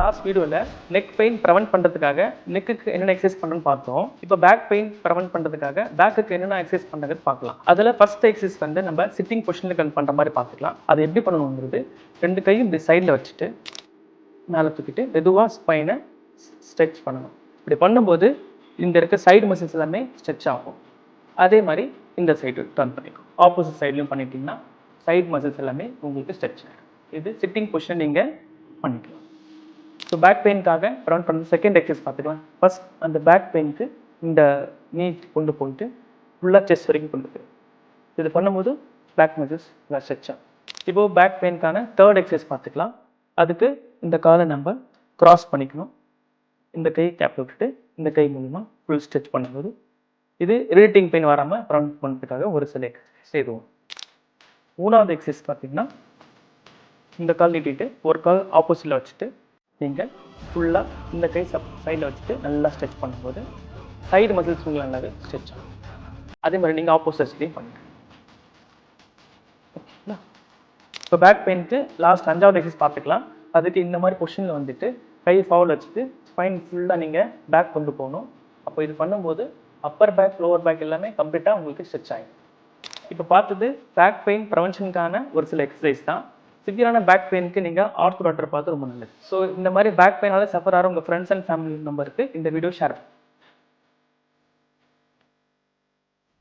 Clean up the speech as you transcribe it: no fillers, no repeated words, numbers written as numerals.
Last வீடியோவில் neck pain prevent பண்ணுறதுக்காக நெக்குக்கு என்னென்ன எக்ஸசைஸ் பண்ணணும்னு பார்த்தோம். இப்போ பேக் பெயின் ப்ரிவென்ட் பண்ணுறதுக்காக பேக்குக்கு என்னென்ன எக்ஸசைஸ் பண்ணுறது பார்க்கலாம். அதில் ஃபர்ஸ்ட் எக்ஸசைஸ் வந்து நம்ம சிட்டிங் பொசிஷனில் பண்ணுற மாதிரி பார்த்துக்கலாம். அது எப்படி பண்ணணுங்கிறது, 2 கையும் இப்படி சைடில் வச்சுட்டு மேலே தூக்கிட்டு மெதுவாக ஸ்பைனை ஸ்ட்ரெச் பண்ணணும். இப்படி பண்ணும்போது இங்கே இருக்க சைடு மசில்ஸ் எல்லாமே ஸ்ட்ரெச் ஆகும். அதே மாதிரி இந்த சைடு டர்ன் பண்ணிக்கும். ஆப்போசிட் சைட்லையும் பண்ணிட்டீங்கன்னா சைடு மசில்ஸ் எல்லாமே உங்களுக்கு ஸ்ட்ரெச் ஆகிடும். இது சிட்டிங் பொசிஷன் நீங்கள் பண்ணிக்கலாம். ஸோ பேக் பெயினுக்காக ப்ரிவென்ட் பண்ணுறது செகண்ட் எக்ஸசைஸ் பார்த்துக்கலாம். ஃபர்ஸ்ட் அந்த பேக் பெயினுக்கு இந்த நீ கொண்டு போயிட்டு ஃபுல்லாக செஸ்ட் வரைக்கும் கொண்டு போய் இது பண்ணும்போது பேக் மசில்ஸ் ஸ்ட்ரெச் ஆகும். இப்போது பேக் பெயினுக்கான தேர்ட் எக்ஸசைஸ் பார்த்துக்கலாம். அதுக்கு இந்த காலை நம்ம கிராஸ் பண்ணிக்கணும். இந்த கை கேப் விட்டுட்டு இந்த கை மூலமாக ஃபுல் ஸ்ட்ரெச் பண்ணும்போது இது இரிட்டேட்டிங் பெயின் வராமல் ப்ரிவென்ட் பண்ணுறதுக்காக ஒரு சில எக்ஸசைஸ் செய்வோம். 3வது எக்ஸசைஸ் பார்த்தீங்கன்னா, இந்த கால் நீட்டிட்டு ஒரு கால் ஆப்போசிட்டில் வச்சுட்டு நீங்கள் ஃபுல்லாக இந்த கை சைடில் வச்சுட்டு நல்லா ஸ்ட்ரெச் பண்ணும்போது சைடு மசில்ஸ் உங்களுக்கு நல்லாவே ஸ்ட்ரெச் ஆகும். அதே மாதிரி நீங்கள் ஆப்போசிட் சைடையும் பண்ணுங்க. ஓகேங்களா? இப்போ பேக் பெயினுக்கு லாஸ்ட் 5வது எக்ஸசைஸ் பார்த்துக்கலாம். அதுக்கு இந்த மாதிரி பொசிஷனில் வந்துட்டு கை ஃபார்வர்ட் வச்சுட்டு ஸ்பைன் ஃபுல்லாக நீங்கள் பேக் கொண்டு போகணும். அப்போ இது பண்ணும்போது அப்பர் பேக் லோவர் பேக் எல்லாமே கம்ப்ளீட்டாக உங்களுக்கு ஸ்ட்ரெச் ஆகிடும். இப்போ பார்த்தது பேக் பெயின் ப்ரிவென்ஷனுக்கான ஒரு சில எக்ஸசைஸ் தான். சிவியரான பேக் பெயினுக்கு நீங்கள் ஆர்த்தோ டாக்டர் பார்த்து ரொம்ப நல்லது. ஸோ இந்த மாதிரி பேக் பெயினால சஃபர் ஆகிற உங்கள் ஃப்ரெண்ட்ஸ் அண்ட் ஃபேமிலி மெம்பருக்கு இந்த வீடியோ ஷேர்